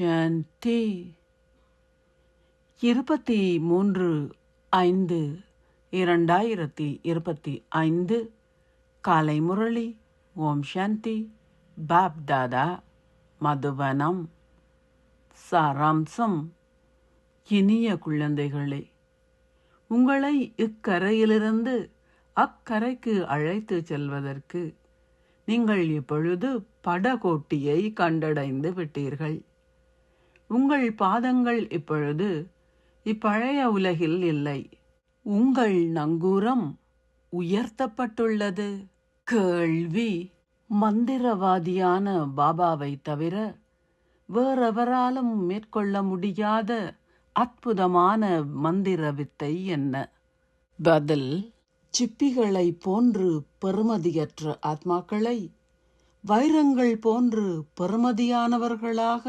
சாந்தி. 23/5/2025 காலை முரளி. ஓம் சாந்தி. பாப் தாதா, மதுவனம். சாராம்சம். இனிய குழந்தைகளே, உங்களை இக்கரையிலிருந்து அக்கரைக்கு அழைத்து செல்வதற்கு நீங்கள் இப்பொழுது படகோட்டியை கண்டடைந்து விட்டீர்கள். உங்கள் பாதங்கள் இப்பொழுது இப்பழைய உலகில் இல்லை. உங்கள் நங்கூரம் உயர்த்தப்பட்டுள்ளது. கேள்வி: மந்திரவாதியான பாபாவை தவிர வேறெவராலும் மேற்கொள்ள முடியாத அற்புதமான மந்திர வித்தை என்ன? பதில்: சிப்பிகளை போன்று பெறுமதியற்ற ஆத்மாக்களை வைரங்கள் போன்று பெறுமதியானவர்களாக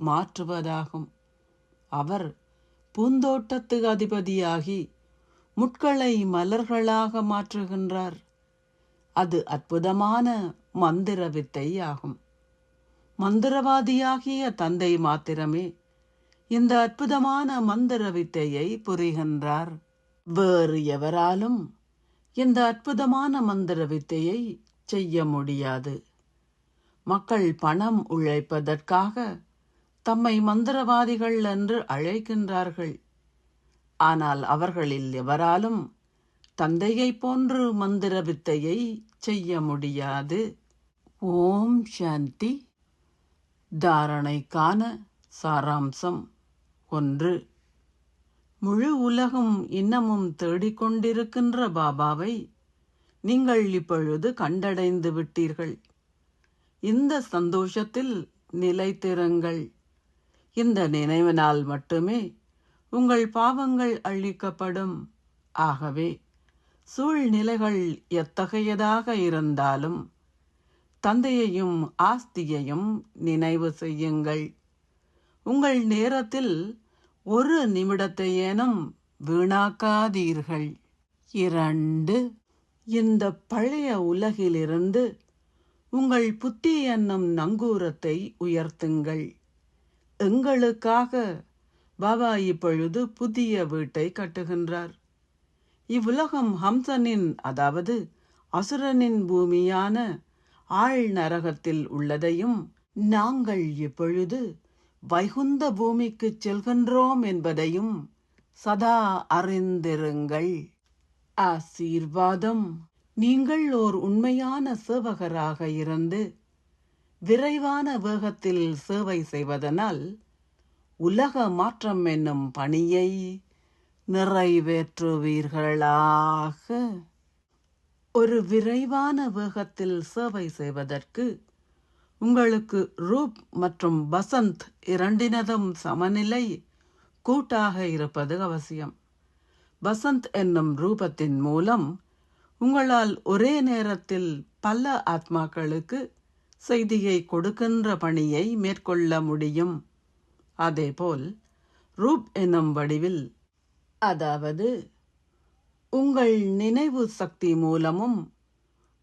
மாற்றுவதாகும். அவர் பூந்தோட்டத்து அதிபதியாகி முட்களை மலர்களாக மாற்றுகின்றார். அது அற்புதமான மந்திர வித்தை ஆகும். மந்திரவாதியாகிய தந்தை மாத்திரமே இந்த அற்புதமான மந்திர வித்தையை புரிகின்றார். வேறு எவராலும் இந்த அற்புதமான மந்திர வித்தையை செய்ய முடியாது. மக்கள் பணம் உழைப்பதற்காக தம்மை மந்திரவாதிகள் என்று அழைக்கின்றார்கள். ஆனால் அவர்களில் எவராலும் தந்தையை போன்று மந்திர வித்தையை செய்ய முடியாது. ஓம் சாந்தி. தாரணைக்கான சாராம்சம். 1. முழு உலகம் இன்னமும் தேடிக்கொண்டிருக்கின்ற பாபாவை நீங்கள் இப்பொழுது கண்டடைந்து விட்டீர்கள். இந்த சந்தோஷத்தில் நிலைத்திருங்கள். இந்த நினைவினால் மட்டுமே உங்கள் பாவங்கள் அழிக்கப்படும். ஆகவே சூழ்நிலைகள் எத்தகையதாக இருந்தாலும் தந்தையையும் ஆஸ்தியையும் நினைவு செய்யுங்கள். உங்கள் நேரத்தில் ஒரு நிமிடத்தையேனும் வீணாக்காதீர்கள். 2. இந்த பழைய உலகிலிருந்து உங்கள் புத்தி என்னும் நங்கூரத்தை உயர்த்துங்கள். எங்களுக்காக பாபா இப்பொழுது புதிய வீட்டை கட்டுகின்றார். இவ்வுலகம் ஹம்சனின், அதாவது அசுரனின் பூமியான ஆழ் நரகத்தில் உள்ளதையும் நாங்கள் இப்பொழுது வைகுந்த பூமிக்கு செல்கின்றோம் என்பதையும் சதா அறிந்திருங்கள். ஆசீர்வாதம். நீங்கள் ஓர் உண்மையான சேவகராக இருந்து விரைவான வேகத்தில் சேவை செய்வதனால் உலக மாற்றம் என்னும் பணியை நிறைவேற்றுவீர்களாக. ஒரு விரைவான வேகத்தில் சேவை செய்வதற்கு உங்களுக்கு ரூப் மற்றும் பசந்த் இரண்டினதும் சமநிலை கூட்டாக இருப்பது அவசியம். பசந்த் என்னும் ரூபத்தின் மூலம் உங்களால் ஒரே நேரத்தில் பல ஆத்மாக்களுக்கு செய்தியை கொடுக்கின்ற பணியை மேற்கொள்ள முடியும். அதேபோல் ரூப் என்னும் வடிவில், அதாவது உங்கள் நினைவு சக்தி மூலமும்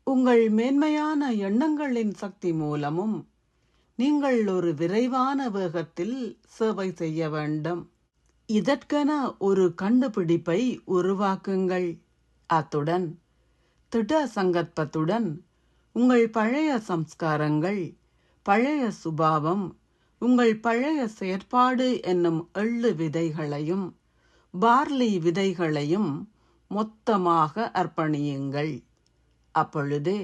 உங்கள் மேன்மையான எண்ணங்களின் சக்தி மூலமும் நீங்கள் ஒரு விரைவான வேகத்தில் சேவை செய்ய வேண்டும். இதற்கென ஒரு கண்டுபிடிப்பை உருவாக்குங்கள். அத்துடன் திட சங்கற்பத்துடன் உங்கள் பழைய சம்ஸ்காரங்கள், பழைய சுபாவம், உங்கள் பழைய செயற்பாடு என்னும் எள்ளு விதைகளையும் பார்லி விதைகளையும் மொத்தமாக அர்ப்பணியுங்கள். அப்பொழுதே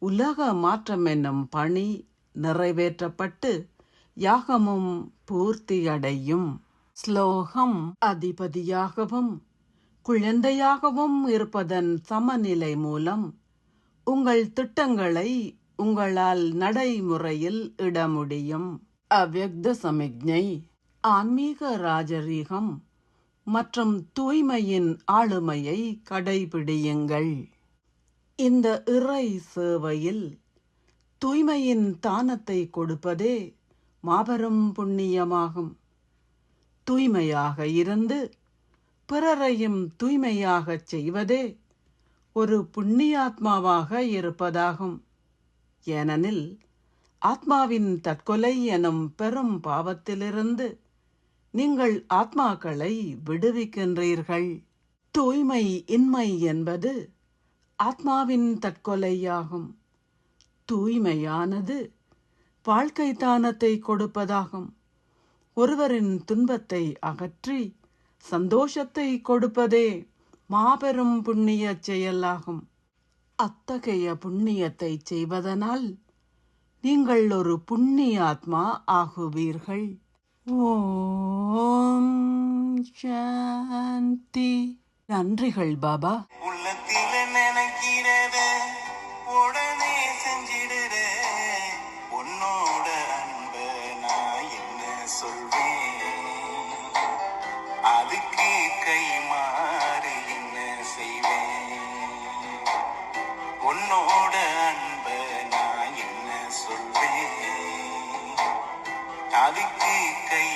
உலக மாற்றம் என்னும் பணி நிறைவேற்றப்பட்டு யாகமும் பூர்த்தியடையும். ஸ்லோகம். அதிபதியாகவும் குழந்தையாகவும் இருப்பதன் சமநிலை மூலம் உங்கள் திட்டங்களை உங்களால் நடைமுறையில் இட முடியும். அவ்யக்த சமிக்ஞை. ஆன்மீக ராஜரீகம் மற்றும் தூய்மையின் ஆளுமையை கடைபிடியுங்கள். இந்த இறை சேவையில் தூய்மையின் தானத்தை கொடுப்பதே மாபெரும் புண்ணியமாகும். தூய்மையாக இருந்து பிறரையும் தூய்மையாகச் செய்வதே ஒரு புண்ணியாத்மாவாக இருப்பதாகும். ஏனெனில் ஆத்மாவின் தற்கொலை எனும் பெரும் பாவத்திலிருந்து நீங்கள் ஆத்மாக்களை விடுவிக்கின்றீர்கள். தூய்மை இன்மை என்பது ஆத்மாவின் தற்கொலையாகும். தூய்மையானது வாழ்க்கை தானத்தை கொடுப்பதாகும். ஒருவரின் துன்பத்தை அகற்றி சந்தோஷத்தை கொடுப்பதே மாபெரும் புண்ணிய செயலாகும். அத்தகைய புண்ணியத்தை செய்வதனால் நீங்கள் ஒரு புண்ணிய ஆத்மா ஆகுவீர்கள். ஓம் சாந்தி. நன்றிகள் பாபா. உள்ளத்தில நினைக்கிறத உடனே செஞ்சிடுற உன்னோட அன்ப நான் என்ன சொல்வேன், அதுக்கு கை மாறி என்ன செய்வேன், உன்னோட அன்ப நான் என்ன சொல்வேன், அதுக்கு கை